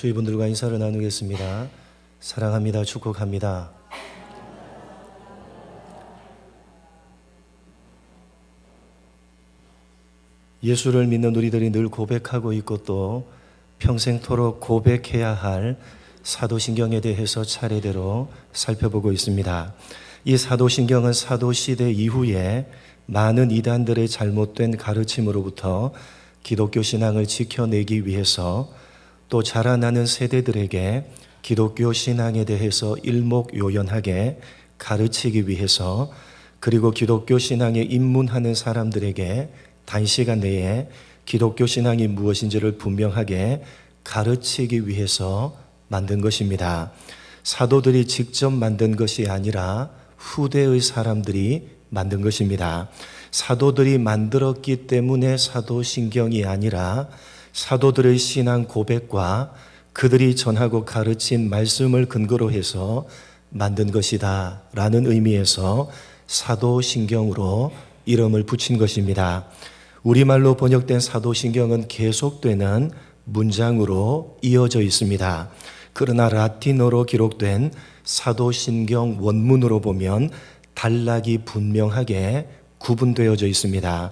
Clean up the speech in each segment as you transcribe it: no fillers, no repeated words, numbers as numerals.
주위 분들과 인사를 나누겠습니다. 사랑합니다. 축복합니다. 예수를 믿는 우리들이 늘 고백하고 있고 또 평생토록 고백해야 할 사도신경에 대해서 차례대로 살펴보고 있습니다. 이 사도신경은 사도시대 이후에 많은 이단들의 잘못된 가르침으로부터 기독교 신앙을 지켜내기 위해서 또 자라나는 세대들에게 기독교 신앙에 대해서 일목요연하게 가르치기 위해서 그리고 기독교 신앙에 입문하는 사람들에게 단시간 내에 기독교 신앙이 무엇인지를 분명하게 가르치기 위해서 만든 것입니다. 사도들이 직접 만든 것이 아니라 후대의 사람들이 만든 것입니다. 사도들이 만들었기 때문에 사도신경이 아니라 사도들의 신앙 고백과 그들이 전하고 가르친 말씀을 근거로 해서 만든 것이다 라는 의미에서 사도신경으로 이름을 붙인 것입니다. 우리말로 번역된 사도신경은 계속되는 문장으로 이어져 있습니다. 그러나 라틴어로 기록된 사도신경 원문으로 보면 단락이 분명하게 구분되어져 있습니다.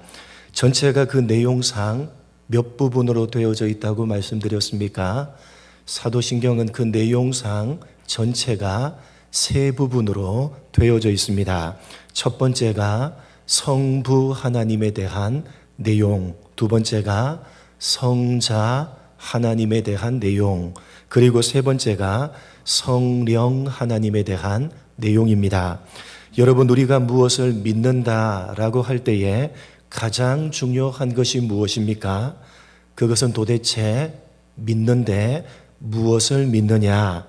전체가 그 내용상 몇 부분으로 되어져 있다고 말씀드렸습니까? 사도신경은 그 내용상 전체가 세 부분으로 되어져 있습니다. 첫 번째가 성부 하나님에 대한 내용, 두 번째가 성자 하나님에 대한 내용, 그리고 세 번째가 성령 하나님에 대한 내용입니다. 여러분, 우리가 무엇을 믿는다라고 할 때에 가장 중요한 것이 무엇입니까? 그것은 도대체 믿는데 무엇을 믿느냐,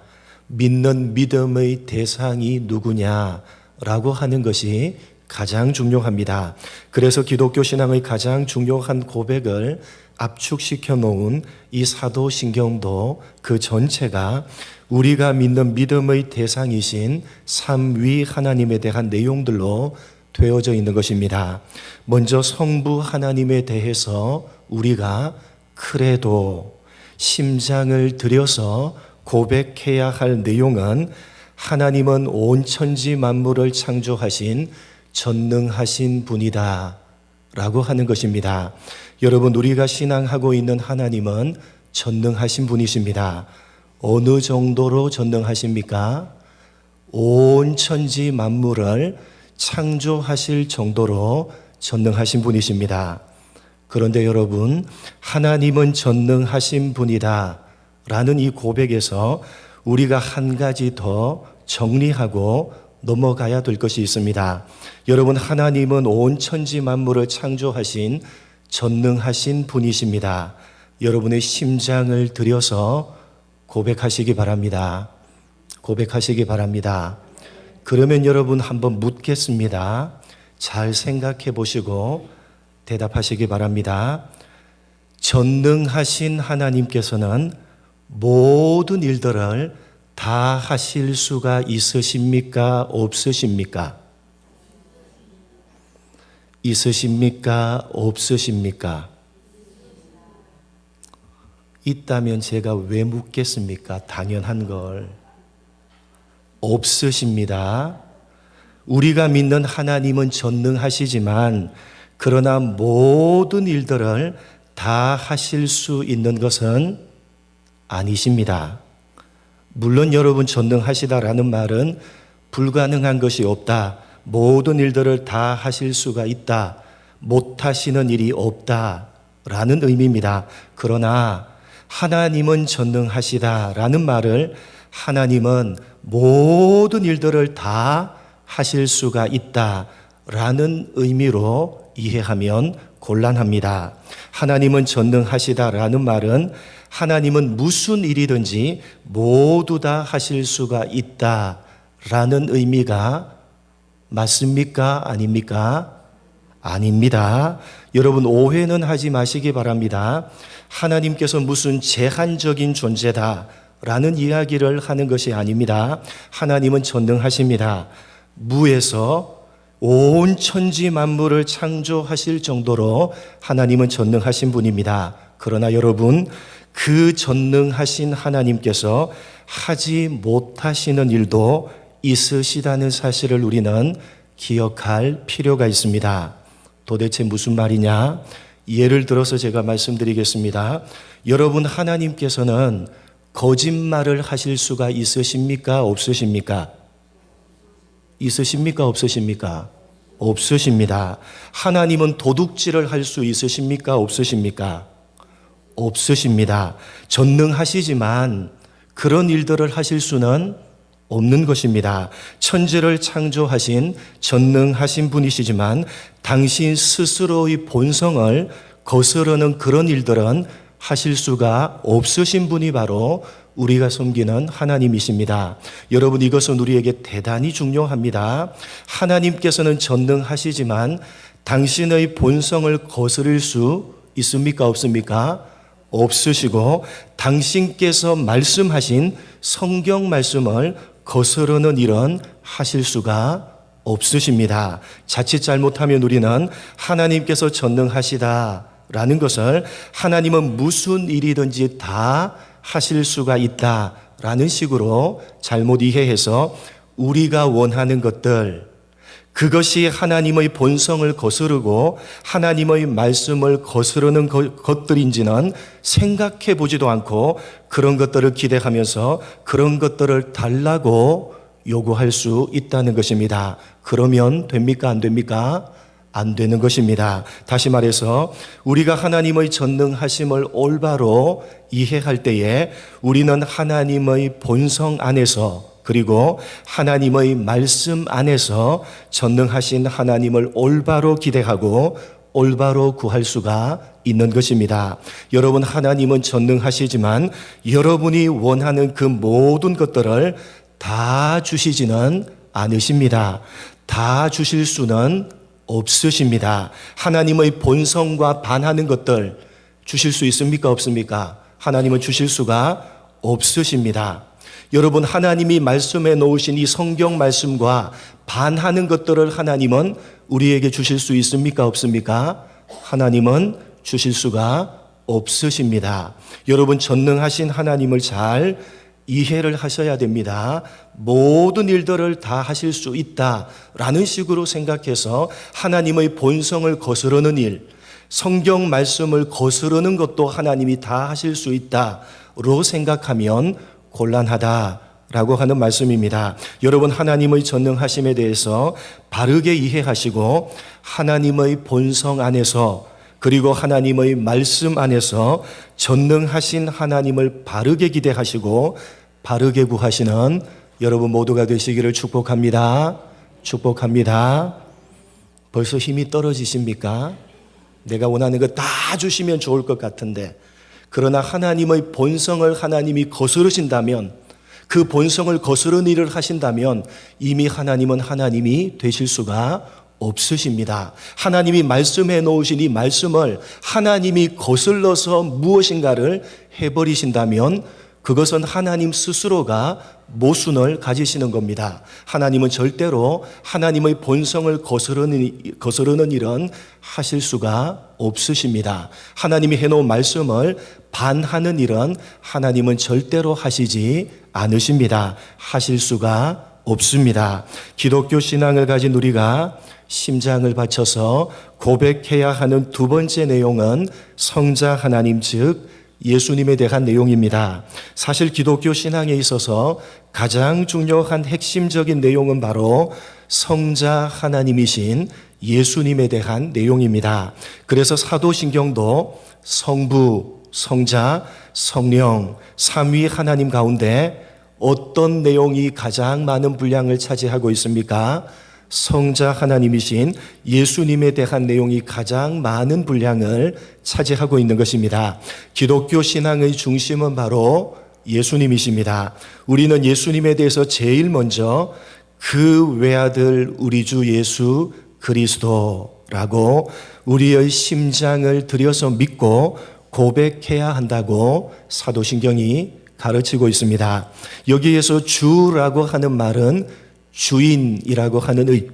믿는 믿음의 대상이 누구냐라고 하는 것이 가장 중요합니다. 그래서 기독교 신앙의 가장 중요한 고백을 압축시켜 놓은 이 사도신경도 그 전체가 우리가 믿는 믿음의 대상이신 삼위 하나님에 대한 내용들로 되어져 있는 것입니다. 먼저 성부 하나님에 대해서 우리가 크레도, 심장을 들여서 고백해야 할 내용은 하나님은 온 천지 만물을 창조하신 전능하신 분이다 라고 하는 것입니다. 여러분, 우리가 신앙하고 있는 하나님은 전능하신 분이십니다. 어느 정도로 전능하십니까? 온 천지 만물을 창조하실 정도로 전능하신 분이십니다. 그런데 여러분, 하나님은 전능하신 분이다 라는 이 고백에서 우리가 한 가지 더 정리하고 넘어가야 될 것이 있습니다. 여러분, 하나님은 온 천지 만물을 창조하신 전능하신 분이십니다. 여러분의 심장을 들여서 고백하시기 바랍니다. 고백하시기 바랍니다. 그러면 여러분 한번 묻겠습니다. 잘 생각해 보시고 대답하시기 바랍니다. 전능하신 하나님께서는 모든 일들을 다 하실 수가 있으십니까? 없으십니까? 있으십니까? 없으십니까? 있다면 제가 왜 묻겠습니까? 당연한 걸. 없으십니다. 우리가 믿는 하나님은 전능하시지만 그러나 모든 일들을 다 하실 수 있는 것은 아니십니다. 물론 여러분, 전능하시다라는 말은 불가능한 것이 없다, 모든 일들을 다 하실 수가 있다, 못하시는 일이 없다라는 의미입니다. 그러나 하나님은 전능하시다라는 말을 하나님은 모든 일들을 다 하실 수가 있다라는 의미로 이해하면 곤란합니다. 하나님은 전능하시다라는 말은 하나님은 무슨 일이든지 모두 다 하실 수가 있다라는 의미가 맞습니까? 아닙니까? 아닙니다. 여러분, 오해는 하지 마시기 바랍니다. 하나님께서 무슨 제한적인 존재다라는 이야기를 하는 것이 아닙니다. 하나님은 전능하십니다. 무에서 온 천지 만물을 창조하실 정도로 하나님은 전능하신 분입니다. 그러나 여러분, 그 전능하신 하나님께서 하지 못하시는 일도 있으시다는 사실을 우리는 기억할 필요가 있습니다. 도대체 무슨 말이냐? 예를 들어서 제가 말씀드리겠습니다. 여러분, 하나님께서는 거짓말을 하실 수가 있으십니까? 없으십니까? 있으십니까? 없으십니까? 없으십니다. 하나님은 도둑질을 할 수 있으십니까? 없으십니까? 없으십니다. 전능하시지만 그런 일들을 하실 수는 없는 것입니다. 천지를 창조하신 전능하신 분이시지만 당신 스스로의 본성을 거스르는 그런 일들은 하실 수가 없으신 분이 바로 우리가 섬기는 하나님이십니다. 여러분, 이것은 우리에게 대단히 중요합니다. 하나님께서는 전능하시지만 당신의 본성을 거스릴 수 있습니까? 없습니까? 없으시고 당신께서 말씀하신 성경 말씀을 거스르는 일은 하실 수가 없으십니다. 자칫 잘못하면 우리는 하나님께서 전능하시다라는 것을 하나님은 무슨 일이든지 다 하실 수가 있다라는 식으로 잘못 이해해서 우리가 원하는 것들, 그것이 하나님의 본성을 거스르고 하나님의 말씀을 거스르는 것들인지는 생각해 보지도 않고 그런 것들을 기대하면서 그런 것들을 달라고 요구할 수 있다는 것입니다. 그러면 됩니까? 안 됩니까? 안 되는 것입니다. 다시 말해서 우리가 하나님의 전능하심을 올바로 이해할 때에 우리는 하나님의 본성 안에서 그리고 하나님의 말씀 안에서 전능하신 하나님을 올바로 기대하고 올바로 구할 수가 있는 것입니다. 여러분, 하나님은 전능하시지만 여러분이 원하는 그 모든 것들을 다 주시지는 않으십니다. 다 주실 수는 없으십니다. 하나님의 본성과 반하는 것들 주실 수 있습니까? 없습니까? 하나님은 주실 수가 없으십니다. 여러분, 하나님이 말씀해 놓으신 이 성경 말씀과 반하는 것들을 하나님은 우리에게 주실 수 있습니까? 없습니까? 하나님은 주실 수가 없으십니다. 여러분, 전능하신 하나님을 잘 이해를 하셔야 됩니다. 모든 일들을 다 하실 수 있다라는 식으로 생각해서 하나님의 본성을 거스르는 일, 성경 말씀을 거스르는 것도 하나님이 다 하실 수 있다로 생각하면 곤란하다라고 하는 말씀입니다. 여러분, 하나님의 전능하심에 대해서 바르게 이해하시고 하나님의 본성 안에서 그리고 하나님의 말씀 안에서 전능하신 하나님을 바르게 기대하시고 바르게 구하시는 여러분 모두가 되시기를 축복합니다. 축복합니다. 벌써 힘이 떨어지십니까? 내가 원하는 거 다 주시면 좋을 것 같은데, 그러나 하나님의 본성을 하나님이 거스르신다면, 그 본성을 거스르는 일을 하신다면 이미 하나님은 하나님이 되실 수가 없으십니다. 하나님이 말씀해 놓으신 이 말씀을 하나님이 거슬러서 무엇인가를 해버리신다면 그것은 하나님 스스로가 모순을 가지시는 겁니다. 하나님은 절대로 하나님의 본성을 거스르는 일은 하실 수가 없으십니다. 하나님이 해놓은 말씀을 반하는 일은 하나님은 절대로 하시지 않으십니다. 하실 수가 없습니다. 기독교 신앙을 가진 우리가 심장을 바쳐서 고백해야 하는 두 번째 내용은 성자 하나님, 즉 예수님에 대한 내용입니다. 사실 기독교 신앙에 있어서 가장 중요한 핵심적인 내용은 바로 성자 하나님이신 예수님에 대한 내용입니다. 그래서 사도신경도 성부, 성자, 성령, 삼위 하나님 가운데 어떤 내용이 가장 많은 분량을 차지하고 있습니까? 성자 하나님이신 예수님에 대한 내용이 가장 많은 분량을 차지하고 있는 것입니다. 기독교 신앙의 중심은 바로 예수님이십니다. 우리는 예수님에 대해서 제일 먼저 그 외아들 우리 주 예수 그리스도라고 우리의 심장을 들여서 믿고 고백해야 한다고 사도신경이 가르치고 있습니다. 여기에서 주라고 하는 말은 주인이라고 하는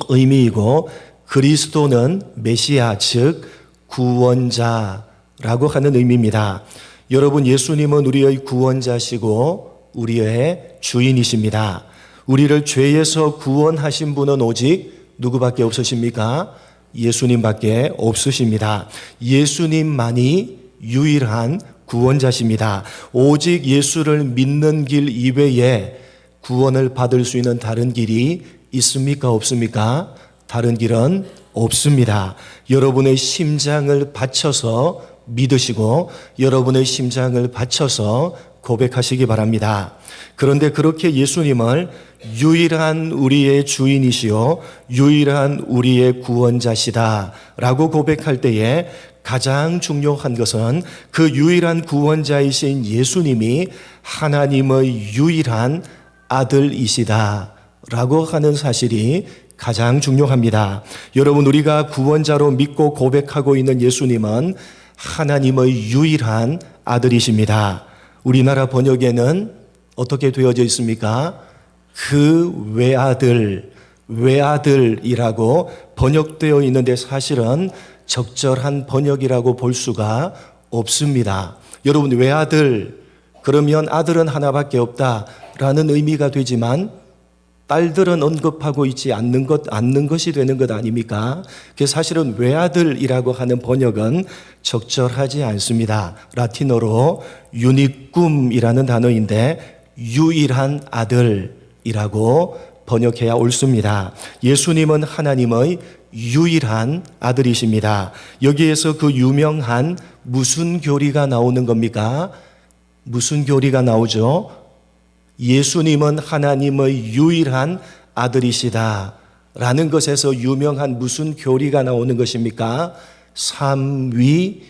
의미이고 그리스도는 메시아 즉 구원자라고 하는 의미입니다. 여러분, 예수님은 우리의 구원자시고 우리의 주인이십니다. 우리를 죄에서 구원하신 분은 오직 누구밖에 없으십니까? 예수님밖에 없으십니다. 예수님만이 유일한 구원자십니다. 오직 예수를 믿는 길 이외에 구원을 받을 수 있는 다른 길이 있습니까? 없습니까? 다른 길은 없습니다. 여러분의 심장을 바쳐서 믿으시고 여러분의 심장을 바쳐서 고백하시기 바랍니다. 그런데 그렇게 예수님을 유일한 우리의 주인이시요 유일한 우리의 구원자시다라고 고백할 때에 가장 중요한 것은 그 유일한 구원자이신 예수님이 하나님의 유일한 아들이시다라고 하는 사실이 가장 중요합니다. 여러분, 우리가 구원자로 믿고 고백하고 있는 예수님은 하나님의 유일한 아들이십니다. 우리나라 번역에는 어떻게 되어져 있습니까? 그 외아들이라고 번역되어 있는데 사실은 적절한 번역이라고 볼 수가 없습니다. 여러분, 외아들, 그러면 아들은 하나밖에 없다라는 의미가 되지만 딸들은 언급하고 있지 않는 것이 되는 것 아닙니까? 그래서 사실은 외아들이라고 하는 번역은 적절하지 않습니다. 라틴어로 유니쿰이라는 단어인데 유일한 아들이라고 번역해야 옳습니다. 예수님은 하나님의 유일한 아들이십니다. 여기에서 그 유명한 무슨 교리가 나오는 겁니까? 무슨 교리가 나오죠? 예수님은 하나님의 유일한 아들이시다 라는 것에서 유명한 무슨 교리가 나오는 것입니까? 삼위일체의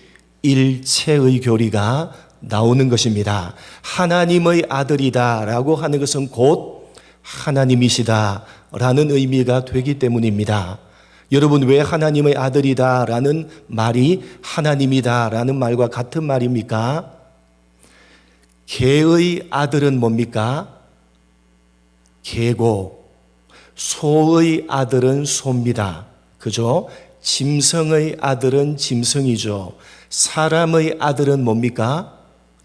교리가 나오는 것입니다. 하나님의 아들이다 라고 하는 것은 곧 하나님이시다 라는 의미가 되기 때문입니다. 여러분, 왜 하나님의 아들이다 라는 말이 하나님이다 라는 말과 같은 말입니까? 개의 아들은 뭡니까? 개고, 소의 아들은 소입니다. 그죠? 짐승의 아들은 짐승이죠. 사람의 아들은 뭡니까?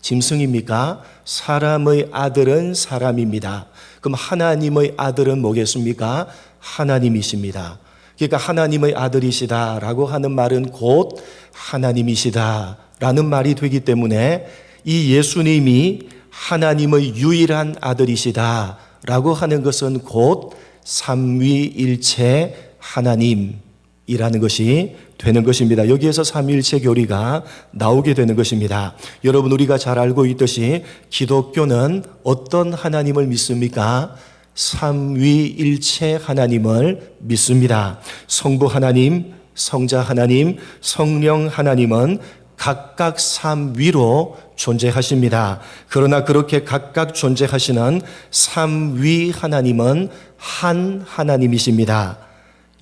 짐승입니까? 사람의 아들은 사람입니다. 그럼 하나님의 아들은 뭐겠습니까? 하나님이십니다. 그러니까 하나님의 아들이시다라고 하는 말은 곧 하나님이시다라는 말이 되기 때문에 이 예수님이 하나님의 유일한 아들이시다라고 하는 것은 곧 삼위일체 하나님이라는 것이 되는 것입니다. 여기에서 삼위일체 교리가 나오게 되는 것입니다. 여러분, 우리가 잘 알고 있듯이 기독교는 어떤 하나님을 믿습니까? 삼위일체 하나님을 믿습니다. 성부 하나님, 성자 하나님, 성령 하나님은 각각 삼위로 존재하십니다. 그러나 그렇게 각각 존재하시는 삼위 하나님은 한 하나님이십니다.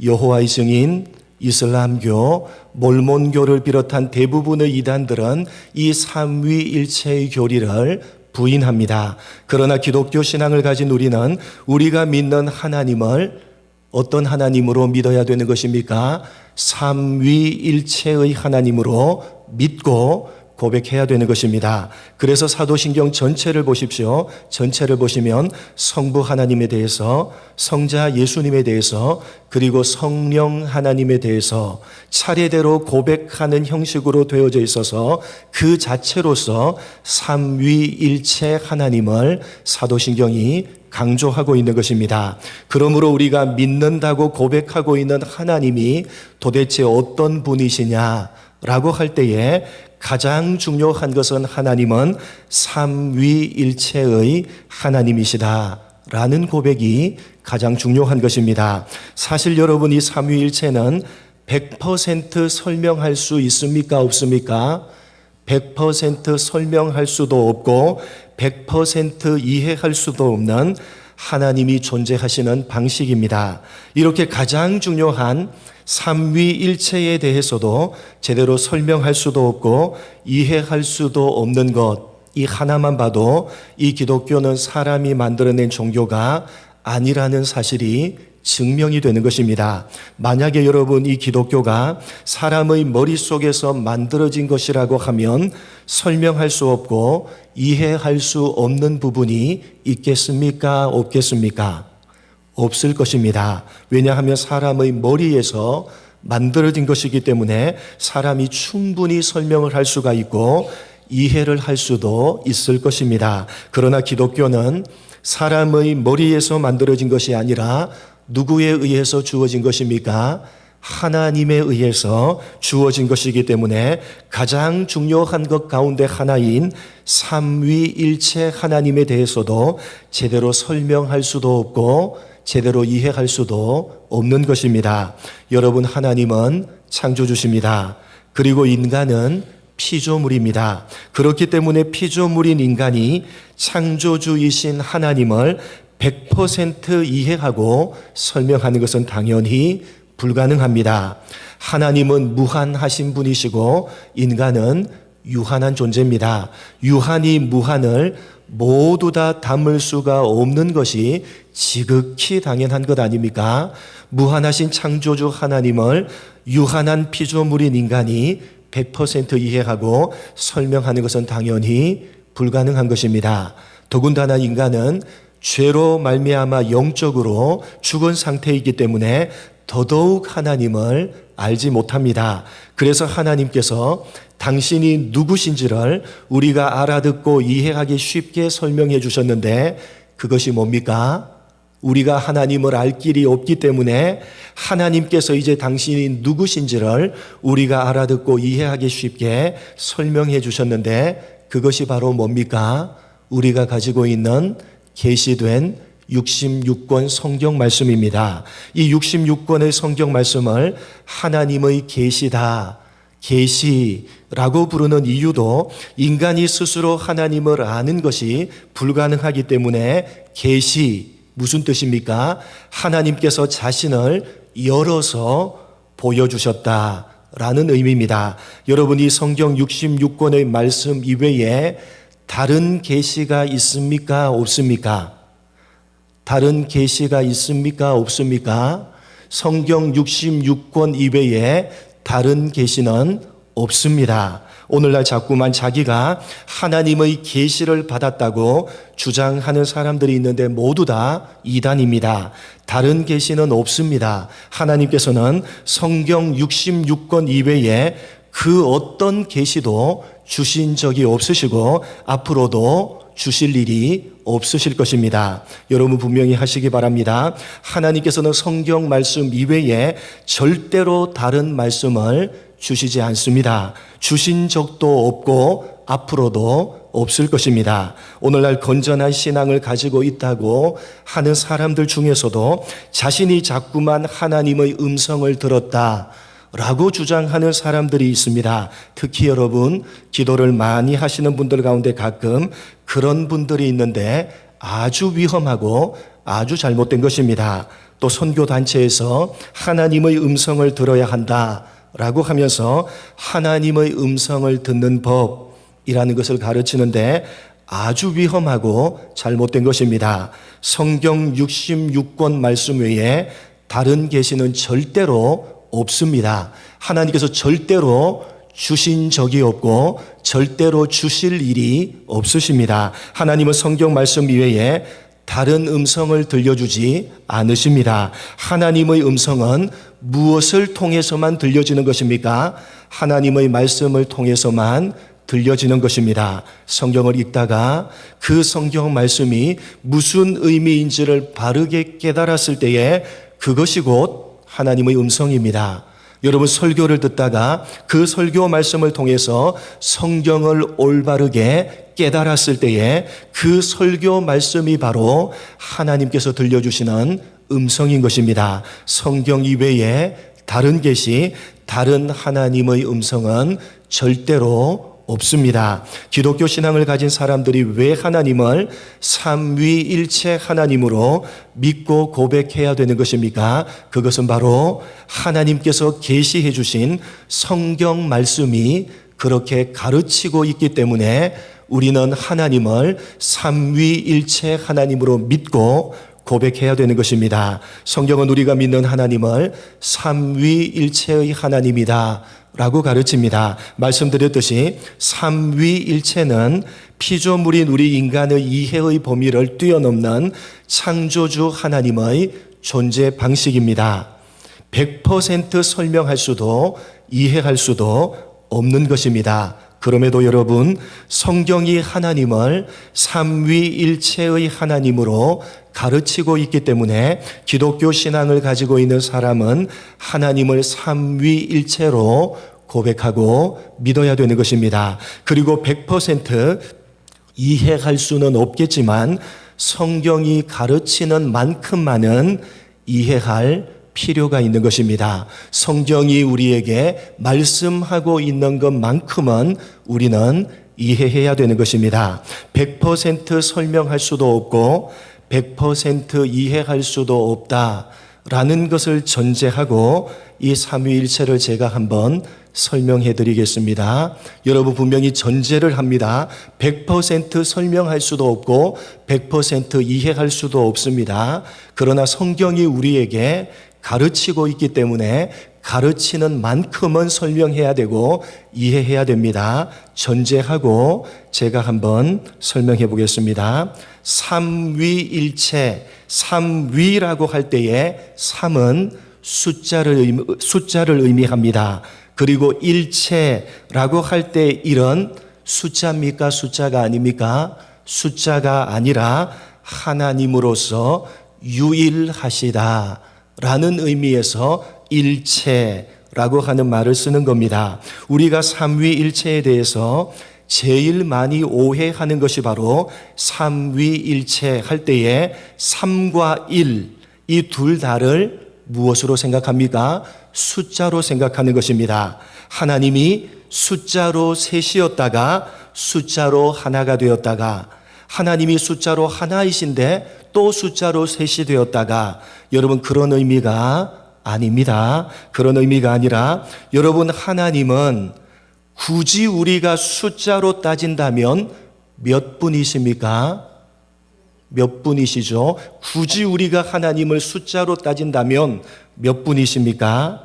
여호와의 증인, 이슬람교, 몰몬교를 비롯한 대부분의 이단들은 이 삼위일체의 교리를 부인합니다. 그러나 기독교 신앙을 가진 우리는 우리가 믿는 하나님을 어떤 하나님으로 믿어야 되는 것입니까? 삼위일체의 하나님으로 믿고 고백해야 되는 것입니다. 그래서 사도신경 전체를 보십시오. 전체를 보시면 성부 하나님에 대해서, 성자 예수님에 대해서, 그리고 성령 하나님에 대해서 차례대로 고백하는 형식으로 되어져 있어서 그 자체로서 삼위일체 하나님을 사도신경이 강조하고 있는 것입니다. 그러므로 우리가 믿는다고 고백하고 있는 하나님이 도대체 어떤 분이시냐라고 할 때에 가장 중요한 것은 하나님은 삼위일체의 하나님이시다라는 고백이 가장 중요한 것입니다. 사실 여러분, 이 삼위일체는 100% 설명할 수 있습니까? 없습니까? 100% 설명할 수도 없고 100% 이해할 수도 없는 하나님이 존재하시는 방식입니다. 이렇게 가장 중요한 삼위일체에 대해서도 제대로 설명할 수도 없고 이해할 수도 없는 것, 이 하나만 봐도 이 기독교는 사람이 만들어낸 종교가 아니라는 사실이 증명이 되는 것입니다. 만약에 여러분 이 기독교가 사람의 머릿속에서 만들어진 것이라고 하면 설명할 수 없고 이해할 수 없는 부분이 있겠습니까? 없겠습니까? 없을 것입니다. 왜냐하면 사람의 머리에서 만들어진 것이기 때문에 사람이 충분히 설명을 할 수가 있고 이해를 할 수도 있을 것입니다. 그러나 기독교는 사람의 머리에서 만들어진 것이 아니라 누구에 의해서 주어진 것입니까? 하나님에 의해서 주어진 것이기 때문에 가장 중요한 것 가운데 하나인 삼위일체 하나님에 대해서도 제대로 설명할 수도 없고 제대로 이해할 수도 없는 것입니다. 여러분, 하나님은 창조주십니다. 그리고 인간은 피조물입니다. 그렇기 때문에 피조물인 인간이 창조주이신 하나님을 100% 이해하고 설명하는 것은 당연히 불가능합니다. 하나님은 무한하신 분이시고 인간은 유한한 존재입니다. 유한이 무한을 모두 다 담을 수가 없는 것이 지극히 당연한 것 아닙니까? 무한하신 창조주 하나님을 유한한 피조물인 인간이 100% 이해하고 설명하는 것은 당연히 불가능한 것입니다. 더군다나 인간은 죄로 말미암아 영적으로 죽은 상태이기 때문에 더더욱 하나님을 알지 못합니다. 그래서 하나님께서 당신이 누구신지를 우리가 알아듣고 이해하기 쉽게 설명해 주셨는데 그것이 뭡니까? 우리가 하나님을 알 길이 없기 때문에 하나님께서 이제 당신이 누구신지를 우리가 알아듣고 이해하기 쉽게 설명해 주셨는데 그것이 바로 뭡니까? 우리가 가지고 있는 계시된 66권 성경 말씀입니다. 이 66권의 성경 말씀을 하나님의 계시다, 계시라고 부르는 이유도 인간이 스스로 하나님을 아는 것이 불가능하기 때문에 계시, 무슨 뜻입니까? 하나님께서 자신을 열어서 보여주셨다라는 의미입니다. 여러분, 이 성경 66권의 말씀 이외에 다른 계시가 있습니까? 없습니까? 다른 계시가 있습니까? 없습니까? 성경 66권 이외에 다른 계시는 없습니다. 오늘날 자꾸만 자기가 하나님의 계시를 받았다고 주장하는 사람들이 있는데 모두 다 이단입니다. 다른 계시는 없습니다. 하나님께서는 성경 66권 이외에 그 어떤 계시도 주신 적이 없으시고 앞으로도 주실 일이 없으실 것입니다. 여러분 분명히 하시기 바랍니다. 하나님께서는 성경 말씀 이외에 절대로 다른 말씀을 주시지 않습니다. 주신 적도 없고 앞으로도 없을 것입니다. 오늘날 건전한 신앙을 가지고 있다고 하는 사람들 중에서도 자신이 자꾸만 하나님의 음성을 들었다 라고 주장하는 사람들이 있습니다. 특히 여러분 기도를 많이 하시는 분들 가운데 가끔 그런 분들이 있는데 아주 위험하고 아주 잘못된 것입니다. 또 선교단체에서 하나님의 음성을 들어야 한다 라고 하면서 하나님의 음성을 듣는 법이라는 것을 가르치는데 아주 위험하고 잘못된 것입니다. 성경 66권 말씀 외에 다른 계시는 절대로 없습니다. 하나님께서 절대로 주신 적이 없고 절대로 주실 일이 없으십니다. 하나님은 성경 말씀 이외에 다른 음성을 들려주지 않으십니다. 하나님의 음성은 무엇을 통해서만 들려지는 것입니까? 하나님의 말씀을 통해서만 들려지는 것입니다. 성경을 읽다가 그 성경 말씀이 무슨 의미인지를 바르게 깨달았을 때에 그것이 곧 하나님의 음성입니다. 여러분 설교를 듣다가 그 설교 말씀을 통해서 성경을 올바르게 깨달았을 때에 그 설교 말씀이 바로 하나님께서 들려주시는 음성인 것입니다. 성경 이외에 다른 계시, 다른 하나님의 음성은 절대로 없습니다. 기독교 신앙을 가진 사람들이 왜 하나님을 삼위일체 하나님으로 믿고 고백해야 되는 것입니까? 그것은 바로 하나님께서 계시해 주신 성경 말씀이 그렇게 가르치고 있기 때문에 우리는 하나님을 삼위일체 하나님으로 믿고 고백해야 되는 것입니다. 성경은 우리가 믿는 하나님을 삼위일체의 하나님이다 라고 가르칩니다. 말씀드렸듯이 삼위일체는 피조물인 우리 인간의 이해의 범위를 뛰어넘는 창조주 하나님의 존재 방식입니다. 100% 설명할 수도 이해할 수도 없는 것입니다. 그럼에도 여러분, 성경이 하나님을 삼위일체의 하나님으로 가르치고 있기 때문에 기독교 신앙을 가지고 있는 사람은 하나님을 삼위일체로 고백하고 믿어야 되는 것입니다. 그리고 100% 이해할 수는 없겠지만 성경이 가르치는 만큼만은 이해할 필요가 있는 것입니다. 성경이 우리에게 말씀하고 있는 것만큼은 우리는 이해해야 되는 것입니다. 100% 설명할 수도 없고 100% 이해할 수도 없다라는 것을 전제하고 이 삼위일체를 제가 한번 설명해 드리겠습니다. 여러분 분명히 전제를 합니다. 100% 설명할 수도 없고 100% 이해할 수도 없습니다. 그러나 성경이 우리에게 가르치고 있기 때문에 가르치는 만큼은 설명해야 되고 이해해야 됩니다. 전제하고 제가 한번 설명해 보겠습니다. 삼위일체, 삼위라고 할 때에 삼은 숫자를 의미합니다. 그리고 일체라고 할 때 일은 숫자입니까? 숫자가 아닙니까? 숫자가 아니라 하나님으로서 유일하시다 라는 의미에서 일체라고 하는 말을 쓰는 겁니다. 우리가 삼위일체에 대해서 제일 많이 오해하는 것이 바로 삼위일체 할 때에 삼과 일, 이 둘 다를 무엇으로 생각합니까? 숫자로 생각하는 것입니다. 하나님이 숫자로 셋이었다가 숫자로 하나가 되었다가, 하나님이 숫자로 하나이신데 또 숫자로 셋이 되었다가, 여러분 그런 의미가 아닙니다. 그런 의미가 아니라 여러분 하나님은 굳이 우리가 숫자로 따진다면 몇 분이십니까? 몇 분이시죠? 굳이 우리가 하나님을 숫자로 따진다면 몇 분이십니까?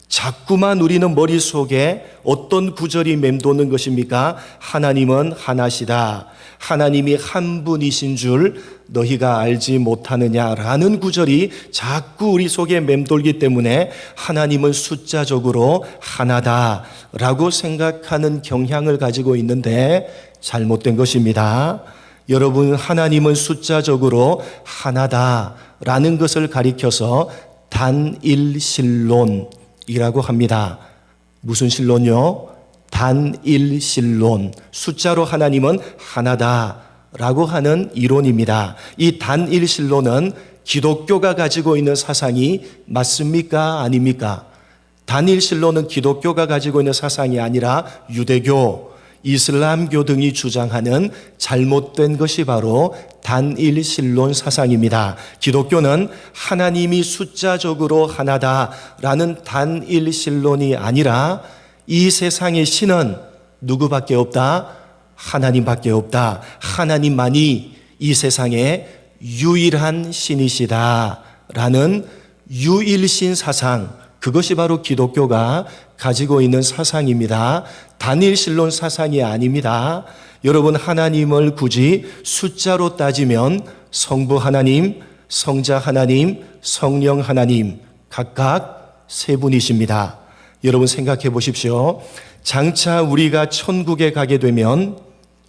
자꾸만 우리는 머릿속에 어떤 구절이 맴도는 것입니까? 하나님은 하나시다. 하나님이 한 분이신 줄 너희가 알지 못하느냐라는 구절이 자꾸 우리 속에 맴돌기 때문에 하나님은 숫자적으로 하나다라고 생각하는 경향을 가지고 있는데 잘못된 것입니다. 여러분, 하나님은 숫자적으로 하나다라는 것을 가리켜서 단일신론이라고 합니다. 무슨 신론요? 단일신론. 숫자로 하나님은 하나다라고 하는 이론입니다. 이 단일신론은 기독교가 가지고 있는 사상이 맞습니까? 아닙니까? 단일신론은 기독교가 가지고 있는 사상이 아니라 유대교, 이슬람교 등이 주장하는 잘못된 것이 바로 단일신론 사상입니다. 기독교는 하나님이 숫자적으로 하나다라는 단일신론이 아니라 이 세상의 신은 누구밖에 없다? 하나님밖에 없다. 하나님만이 이 세상의 유일한 신이시다라는 유일신 사상, 그것이 바로 기독교가 가지고 있는 사상입니다. 단일신론 사상이 아닙니다. 여러분, 하나님을 굳이 숫자로 따지면 성부 하나님, 성자 하나님, 성령 하나님 각각 세 분이십니다. 여러분 생각해 보십시오. 장차 우리가 천국에 가게 되면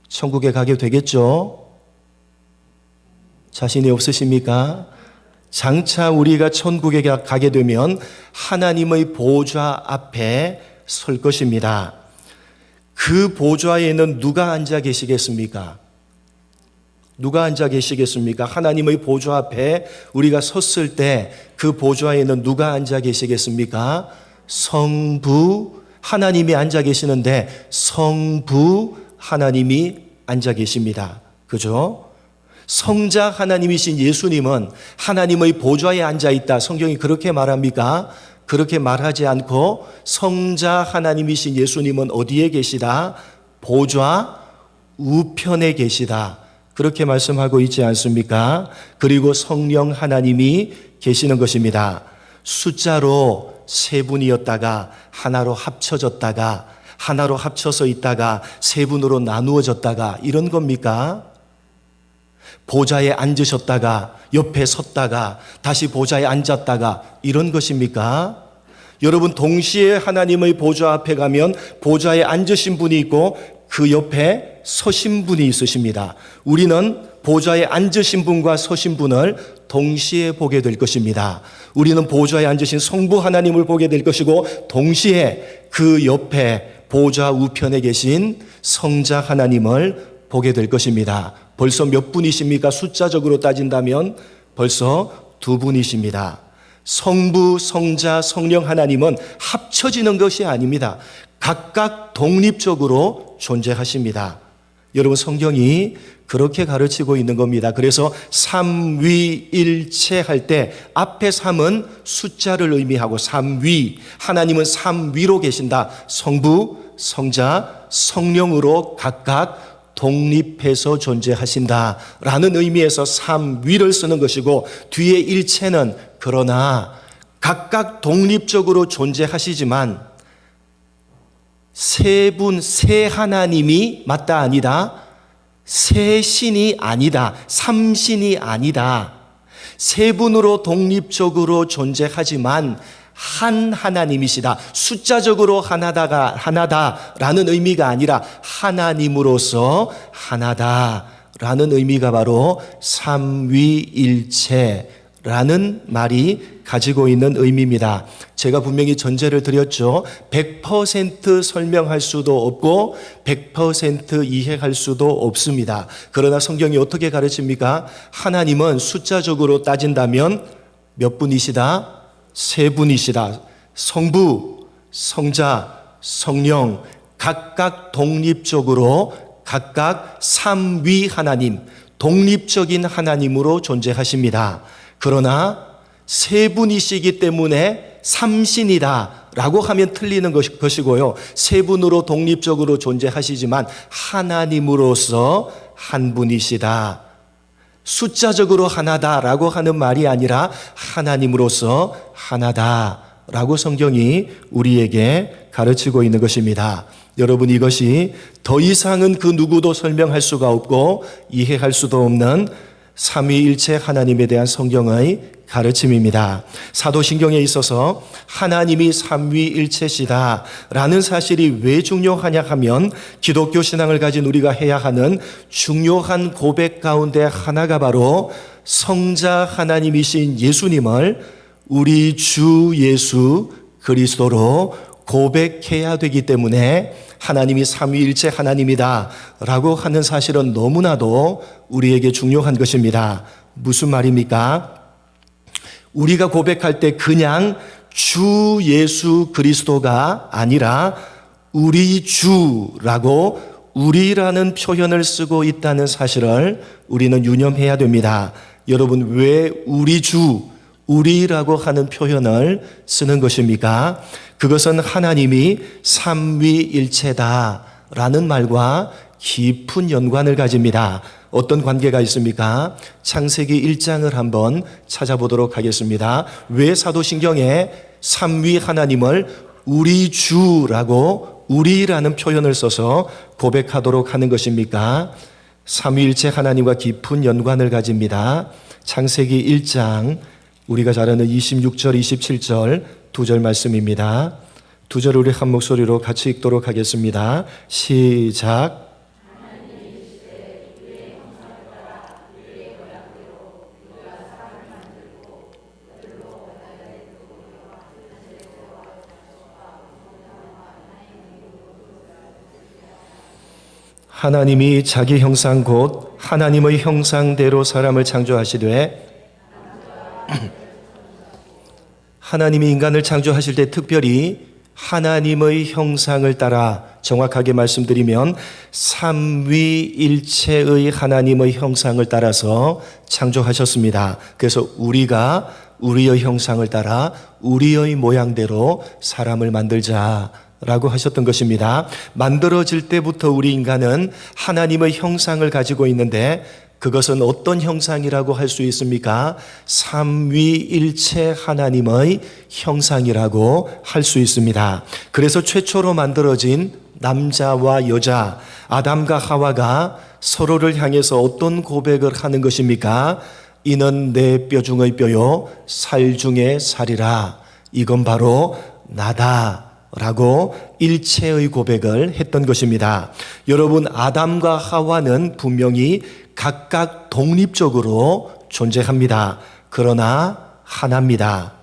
천국에 가게 되겠죠? 자신이 없으십니까? 장차 우리가 천국에 가게 되면 하나님의 보좌 앞에 설 것입니다. 그 보좌에는 누가 앉아 계시겠습니까? 누가 앉아 계시겠습니까? 하나님의 보좌 앞에 우리가 섰을 때 그 보좌에는 누가 앉아 계시겠습니까? 성부 하나님이 앉아 계시는데 성부 하나님이 앉아 계십니다. 그죠? 성자 하나님이신 예수님은 하나님의 보좌에 앉아 있다. 성경이 그렇게 말합니까? 그렇게 말하지 않고 성자 하나님이신 예수님은 어디에 계시다? 보좌 우편에 계시다 그렇게 말씀하고 있지 않습니까? 그리고 성령 하나님이 계시는 것입니다. 숫자로 세 분이었다가 하나로 합쳐졌다가 하나로 합쳐서 있다가 세 분으로 나누어졌다가 이런 겁니까? 보좌에 앉으셨다가 옆에 섰다가 다시 보좌에 앉았다가 이런 것입니까? 여러분, 동시에 하나님의 보좌 앞에 가면 보좌에 앉으신 분이 있고 그 옆에 서신 분이 있으십니다. 우리는 보좌에 앉으신 분과 서신 분을 동시에 보게 될 것입니다. 우리는 보좌에 앉으신 성부 하나님을 보게 될 것이고 동시에 그 옆에 보좌 우편에 계신 성자 하나님을 보게 될 것입니다. 벌써 몇 분이십니까? 숫자적으로 따진다면 벌써 두 분이십니다. 성부, 성자, 성령 하나님은 합쳐지는 것이 아닙니다. 각각 독립적으로 존재하십니다. 여러분, 성경이 그렇게 가르치고 있는 겁니다. 그래서 삼위일체 할 때 앞에 삼은 숫자를 의미하고 삼위, 하나님은 삼위로 계신다. 성부, 성자, 성령으로 각각 독립해서 존재하신다라는 의미에서 삼위를 쓰는 것이고, 뒤에 일체는 그러나 각각 독립적으로 존재하시지만 세 분, 세 하나님이 맞다 아니다, 세 신이 아니다, 삼신이 아니다, 세 분으로 독립적으로 존재하지만 한 하나님이시다. 숫자적으로 하나다라는 의미가 아니라 하나님으로서 하나다라는 의미가 바로 삼위일체라는 말이 가지고 있는 의미입니다. 제가 분명히 전제를 드렸죠. 100% 설명할 수도 없고 100% 이해할 수도 없습니다. 그러나 성경이 어떻게 가르칩니까? 하나님은 숫자적으로 따진다면 몇 분이시다? 세 분이시다. 성부, 성자, 성령 각각 독립적으로 각각 삼위 하나님, 독립적인 하나님으로 존재하십니다. 그러나 세 분이시기 때문에 삼신이다 라고 하면 틀리는 것이고요. 세 분으로 독립적으로 존재하시지만 하나님으로서 한 분이시다. 숫자적으로 하나다라고 하는 말이 아니라 하나님으로서 하나다라고 성경이 우리에게 가르치고 있는 것입니다. 여러분, 이것이 더 이상은 그 누구도 설명할 수가 없고 이해할 수도 없는 삼위일체 하나님에 대한 성경의 가르침입니다. 사도신경에 있어서 하나님이 삼위일체시다 라는 사실이 왜 중요하냐 하면 기독교 신앙을 가진 우리가 해야 하는 중요한 고백 가운데 하나가 바로 성자 하나님이신 예수님을 우리 주 예수 그리스도로 고백해야 되기 때문에 하나님이 삼위일체 하나님이다 라고 하는 사실은 너무나도 우리에게 중요한 것입니다. 무슨 말입니까? 우리가 고백할 때 그냥 주 예수 그리스도가 아니라 우리 주라고 우리라는 표현을 쓰고 있다는 사실을 우리는 유념해야 됩니다. 여러분, 왜 우리 주, 우리라고 하는 표현을 쓰는 것입니까? 그것은 하나님이 삼위일체다라는 말과 깊은 연관을 가집니다. 어떤 관계가 있습니까? 창세기 1장을 한번 찾아보도록 하겠습니다. 왜 사도신경에 삼위 하나님을 우리 주라고 우리라는 표현을 써서 고백하도록 하는 것입니까? 삼위일체 하나님과 깊은 연관을 가집니다. 창세기 1장 우리가 잘 아는 26절, 27절 두 절 말씀입니다. 두 절 우리 한 목소리로 같이 읽도록 하겠습니다. 시작. 하나님이 자기 형상 곧 하나님의 형상대로 사람을 창조하시되 하나님이 인간을 창조하실 때 특별히 하나님의 형상을 따라, 정확하게 말씀드리면 삼위일체의 하나님의 형상을 따라서 창조하셨습니다. 그래서 우리가 우리의 형상을 따라 우리의 모양대로 사람을 만들자라고 라고 하셨던 것입니다. 만들어질 때부터 우리 인간은 하나님의 형상을 가지고 있는데 그것은 어떤 형상이라고 할 수 있습니까? 삼위일체 하나님의 형상이라고 할 수 있습니다. 그래서 최초로 만들어진 남자와 여자, 아담과 하와가 서로를 향해서 어떤 고백을 하는 것입니까? 이는 내 뼈 중의 뼈요 살 중의 살이라. 이건 바로 나다 라고 일체의 고백을 했던 것입니다. 여러분, 아담과 하와는 분명히 각각 독립적으로 존재합니다. 그러나 하나입니다.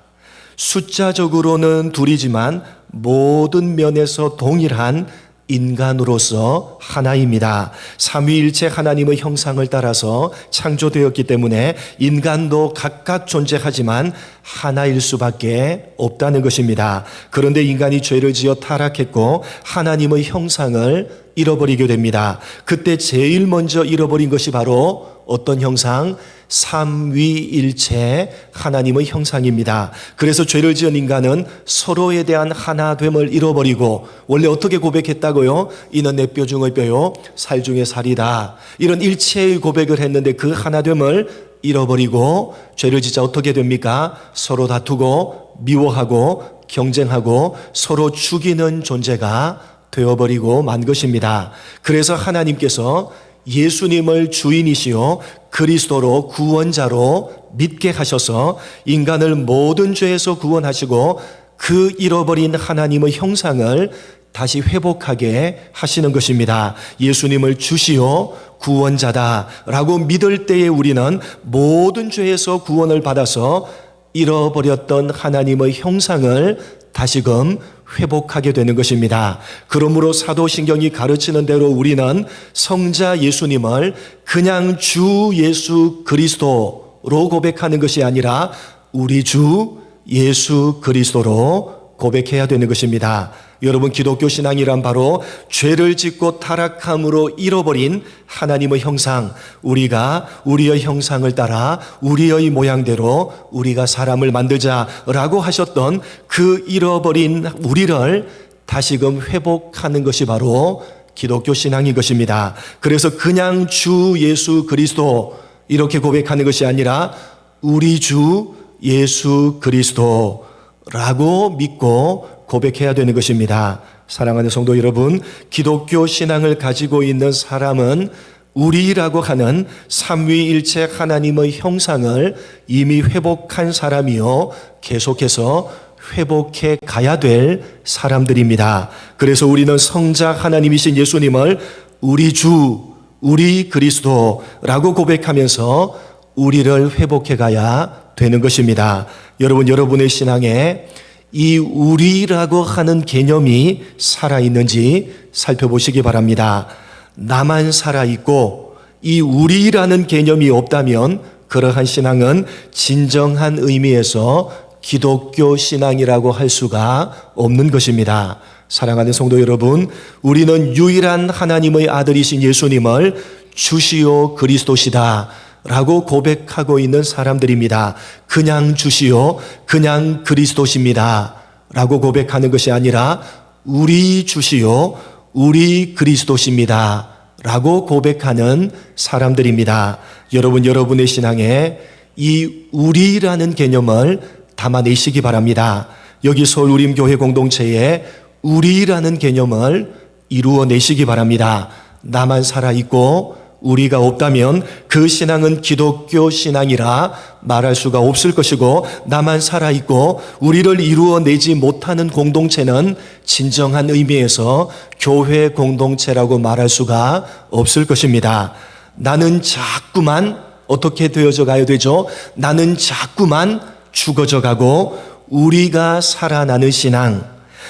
숫자적으로는 둘이지만 모든 면에서 동일한 인간으로서 하나입니다. 삼위일체 하나님의 형상을 따라서 창조되었기 때문에 인간도 각각 존재하지만 하나일 수밖에 없다는 것입니다. 그런데 인간이 죄를 지어 타락했고 하나님의 형상을 잃어버리게 됩니다. 그때 제일 먼저 잃어버린 것이 바로 어떤 형상? 삼위일체 하나님의 형상입니다. 그래서 죄를 지은 인간은 서로에 대한 하나됨을 잃어버리고 원래 어떻게 고백했다고요? 이는 내 뼈 중의 뼈요 살 중의 살이다. 이런 일체의 고백을 했는데 그 하나됨을 잃어버리고 죄를 짓자 어떻게 됩니까? 서로 다투고 미워하고 경쟁하고 서로 죽이는 존재가 되어버리고 만 것입니다. 그래서 하나님께서 예수님을 주인이시요 그리스도로 구원자로 믿게 하셔서 인간을 모든 죄에서 구원하시고 그 잃어버린 하나님의 형상을 다시 회복하게 하시는 것입니다. 예수님을 주시오 구원자다라고 믿을 때에 우리는 모든 죄에서 구원을 받아서 잃어버렸던 하나님의 형상을 다시금 회복하게 되는 것입니다. 그러므로 사도신경이 가르치는 대로 우리는 성자 예수님을 그냥 주 예수 그리스도로 고백하는 것이 아니라 우리 주 예수 그리스도로 고백해야 되는 것입니다. 여러분, 기독교 신앙이란 바로 죄를 짓고 타락함으로 잃어버린 하나님의 형상, 우리가 우리의 형상을 따라 우리의 모양대로 우리가 사람을 만들자라고 하셨던 그 잃어버린 우리를 다시금 회복하는 것이 바로 기독교 신앙인 것입니다. 그래서 그냥 주 예수 그리스도 이렇게 고백하는 것이 아니라 우리 주 예수 그리스도라고 믿고 고백해야 되는 것입니다. 사랑하는 성도 여러분, 기독교 신앙을 가지고 있는 사람은 우리라고 하는 삼위일체 하나님의 형상을 이미 회복한 사람이요 계속해서 회복해 가야 될 사람들입니다. 그래서 우리는 성자 하나님이신 예수님을 우리 주, 우리 그리스도라고 고백하면서 우리를 회복해 가야 되는 것입니다. 여러분, 여러분의 신앙에 이 우리라고 하는 개념이 살아있는지 살펴보시기 바랍니다. 나만 살아있고 이 우리라는 개념이 없다면 그러한 신앙은 진정한 의미에서 기독교 신앙이라고 할 수가 없는 것입니다. 사랑하는 성도 여러분, 우리는 유일한 하나님의 아들이신 예수님을 주시오 그리스도시다 라고 고백하고 있는 사람들입니다. 그냥 주시오, 그냥 그리스도십니다 라고 고백하는 것이 아니라 우리 주시오, 우리 그리스도십니다 라고 고백하는 사람들입니다. 여러분, 여러분의 신앙에 이 우리라는 개념을 담아내시기 바랍니다. 여기 서울우림교회 공동체에 우리라는 개념을 이루어내시기 바랍니다. 나만 살아있고 우리가 없다면 그 신앙은 기독교 신앙이라 말할 수가 없을 것이고, 나만 살아있고 우리를 이루어내지 못하는 공동체는 진정한 의미에서 교회 공동체라고 말할 수가 없을 것입니다. 나는 자꾸만 어떻게 되어져 가야 되죠? 나는 자꾸만 죽어져 가고 우리가 살아나는 신앙,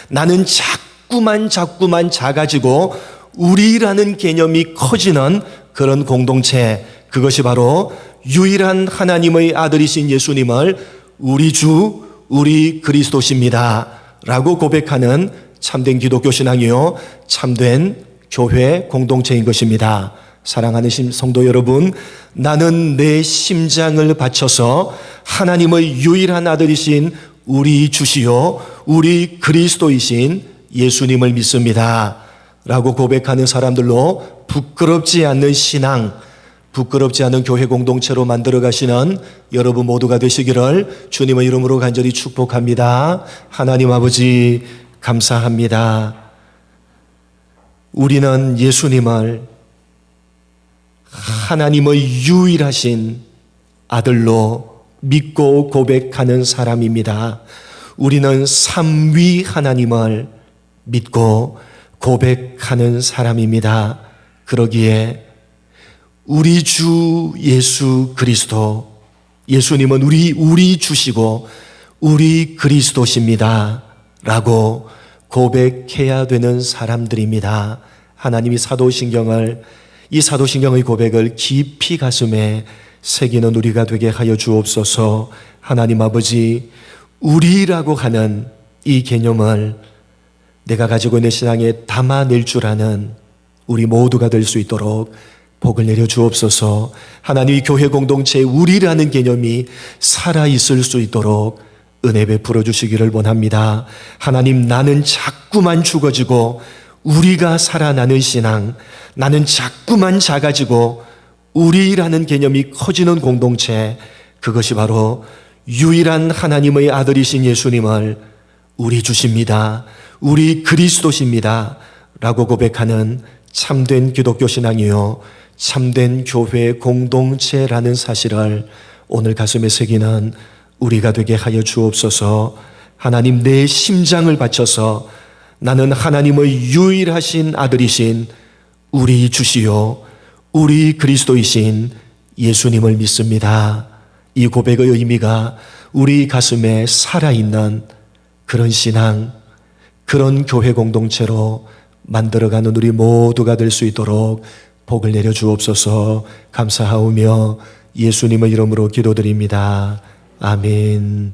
나는 자꾸만 작아지고 우리라는 개념이 커지는 그런 공동체, 그것이 바로 유일한 하나님의 아들이신 예수님을 우리 주, 우리 그리스도십니다 라고 고백하는 참된 기독교 신앙이요 참된 교회 공동체인 것입니다. 사랑하는 성도 여러분, 나는 내 심장을 바쳐서 하나님의 유일한 아들이신 우리 주시요 우리 그리스도이신 예수님을 믿습니다 라고 고백하는 사람들로 부끄럽지 않는 신앙, 부끄럽지 않은 교회 공동체로 만들어 가시는 여러분 모두가 되시기를 주님의 이름으로 간절히 축복합니다. 하나님 아버지 감사합니다. 우리는 예수님을 하나님의 유일하신 아들로 믿고 고백하는 사람입니다. 우리는 삼위 하나님을 믿고 고백하는 사람입니다. 그러기에 우리 주 예수 그리스도, 예수님은 우리 주시고 우리 그리스도십니다 라고 고백해야 되는 사람들입니다. 하나님이 이 사도신경의 고백을 깊이 가슴에 새기는 우리가 되게 하여 주옵소서. 하나님 아버지, 우리라고 하는 이 개념을 내가 가지고 있는 신앙에 담아낼 줄 아는 우리 모두가 될 수 있도록 복을 내려 주옵소서. 하나님, 이 교회 공동체에 우리라는 개념이 살아있을 수 있도록 은혜 베풀어 주시기를 원합니다. 하나님, 나는 자꾸만 죽어지고 우리가 살아나는 신앙, 나는 자꾸만 작아지고 우리라는 개념이 커지는 공동체, 그것이 바로 유일한 하나님의 아들이신 예수님을 우리 주십니다, 우리 그리스도십니다 라고 고백하는 참된 기독교 신앙이요 참된 교회 공동체라는 사실을 오늘 가슴에 새기는 우리가 되게 하여 주옵소서. 하나님, 내 심장을 바쳐서 나는 하나님의 유일하신 아들이신 우리 주시요 우리 그리스도이신 예수님을 믿습니다. 이 고백의 의미가 우리 가슴에 살아있는 그런 신앙, 그런 교회 공동체로 만들어가는 우리 모두가 될 수 있도록 복을 내려 주옵소서. 감사하오며 예수님의 이름으로 기도드립니다. 아멘.